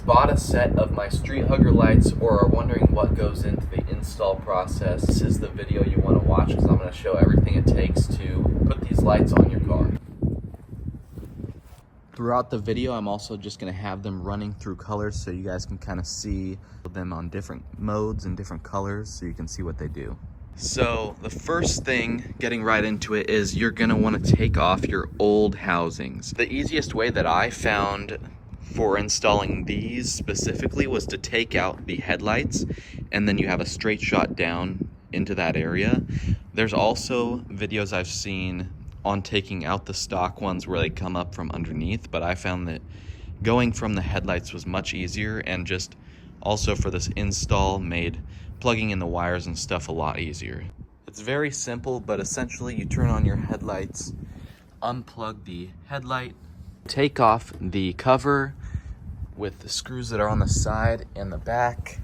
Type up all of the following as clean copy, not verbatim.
bought a set of my street hugger lights or are wondering what goes into the install process, this is the video you want to watch because I'm going to show everything it takes to put these lights on your car. Throughout the video, I'm also just going to have them running through colors so you guys can kind of see them on different modes and different colors so you can see what they do. So the first thing, getting right into it, is you're going to want to take off your old housings. The easiest way that I found for installing these specifically was to take out the headlights and then you have a straight shot down into that area. There's also videos I've seen on taking out the stock ones where they come up from underneath, but I found that going from the headlights was much easier, and just also for this install made plugging in the wires and stuff a lot easier. It's very simple, but essentially you turn on your headlights, unplug the headlight, take off the cover with the screws that are on the side and the back.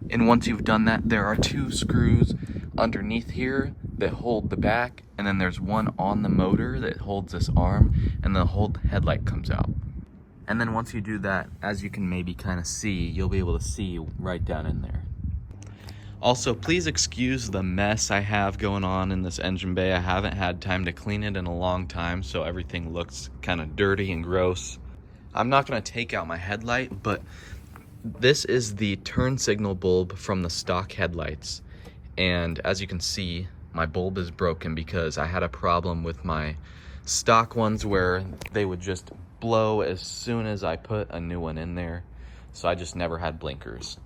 And once you've done that, there are two screws underneath here that hold the back, and then there's one on the motor that holds this arm, and the whole headlight comes out. And then once you do that, as you can maybe kind of see, you'll be able to see right down in there. Also, please excuse the mess I have going on in this engine bay. I haven't had time to clean it in a long time, so everything looks kind of dirty and gross. I'm not going to take out my headlight, but this is the turn signal bulb from the stock headlights. And as you can see, my bulb is broken because I had a problem with my stock ones where they would just blow as soon as I put a new one in there. So I just never had blinkers.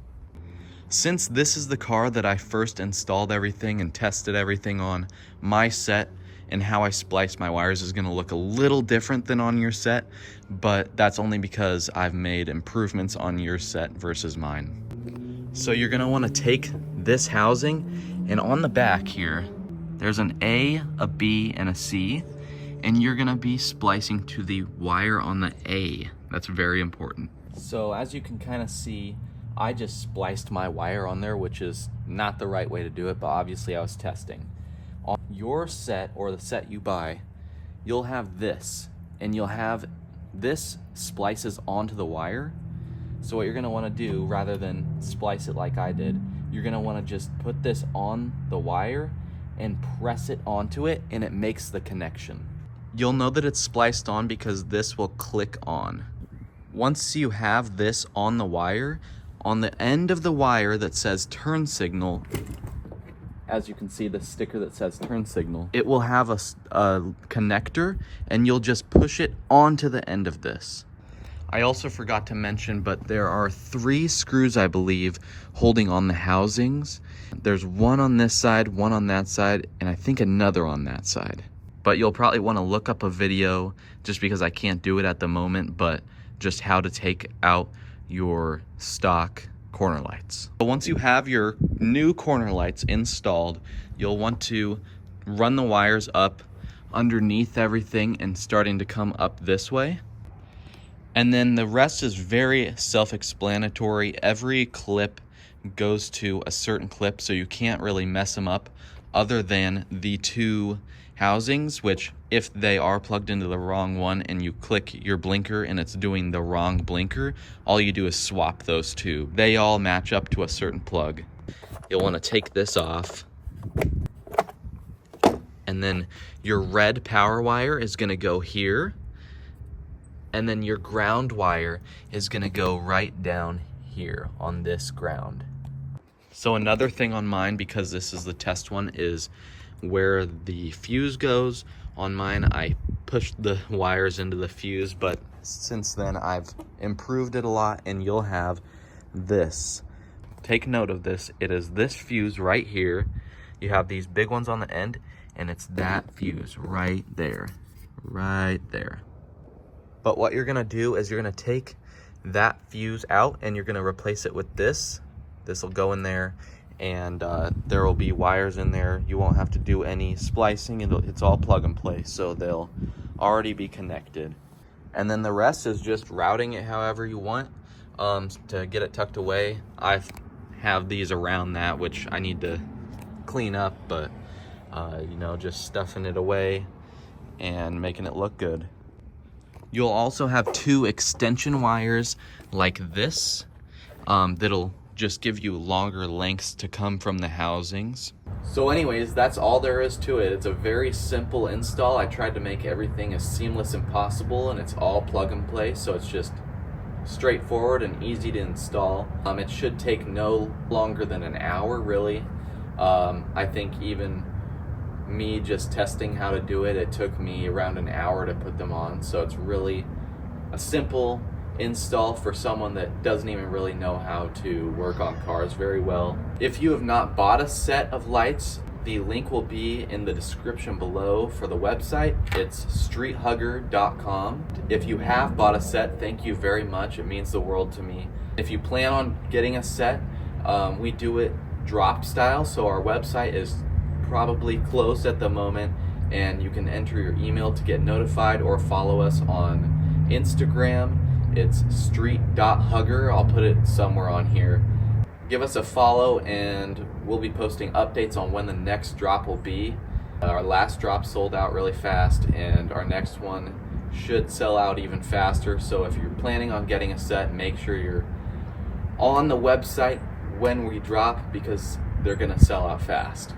Since this is the car that I first installed everything and tested everything on, my set and how I splice my wires is going to look a little different than on your set, but that's only because I've made improvements on your set versus mine. So you're going to want to take this housing, and on the back here, there's an A, a B, and a C, and you're going to be splicing to the wire on the A. That's very important. So as you can kind of see, I just spliced my wire on there, which is not the right way to do it, but obviously I was testing. On your set, or the set you buy, you'll have this, and you'll have this splices onto the wire. So what you're gonna wanna do, rather than splice it like I did, you're gonna wanna just put this on the wire and press it onto it, and it makes the connection. You'll know that it's spliced on because this will click on. Once you have this on the wire, on the end of the wire that says turn signal, as you can see the sticker that says turn signal, it will have a connector, and you'll just push it onto the end of this. I also forgot to mention, but there are 3 screws, I believe, holding on the housings. There's one on this side, one on that side, and I think another on that side. But you'll probably want to look up a video, just because I can't do it at the moment, but just how to take out your stock corner lights. So once you have your new corner lights installed, you'll want to run the wires up underneath everything and starting to come up this way. And then the rest is very self-explanatory. Every clip goes to a certain clip, so you can't really mess them up, other than the 2 housings, which if they are plugged into the wrong one and you click your blinker and it's doing the wrong blinker, all you do is swap those 2. They all match up to a certain plug. You'll want to take this off, and then your red power wire is going to go here, and then your ground wire is going to go right down here on this ground. So another thing on mine, because this is the test one, is where the fuse goes. On mine, I pushed the wires into the fuse, but since then I've improved it a lot, and you'll have this. Take note of this. It is this fuse right here. You have these big ones on the end, and it's that fuse right there. Right there. But what you're gonna do is you're gonna take that fuse out and you're gonna replace it with this. This will go in there, and there will be wires in there. You won't have to do any splicing, and it's all plug and play, so they'll already be connected. And then the rest is just routing it however you want to get it tucked away. I have these around that, which I need to clean up, but you know, just stuffing it away and making it look good. You'll also have 2 extension wires like this that'll just give you longer lengths to come from the housings. So anyways, that's all there is to it. It's a very simple install. I tried to make everything as seamless as possible, and it's all plug and play, so it's just straightforward and easy to install. It should take no longer than an hour, really. I think even me just testing how to do it, it took me around an hour to put them on, so it's really a simple install for someone that doesn't even really know how to work on cars very well. If you have not bought a set of lights, the link will be in the description below for the website. It's streethugger.com. If you have bought a set, thank you very much. It means the world to me. If you plan on getting a set, we do it drop style, so our website is probably closed at the moment, and you can enter your email to get notified or follow us on Instagram. It's street.hugger. I'll put it somewhere on here. Give us a follow, and we'll be posting updates on when the next drop will be. Our last drop sold out really fast, and our next one should sell out even faster. So if you're planning on getting a set, make sure you're on the website when we drop, because they're gonna sell out fast.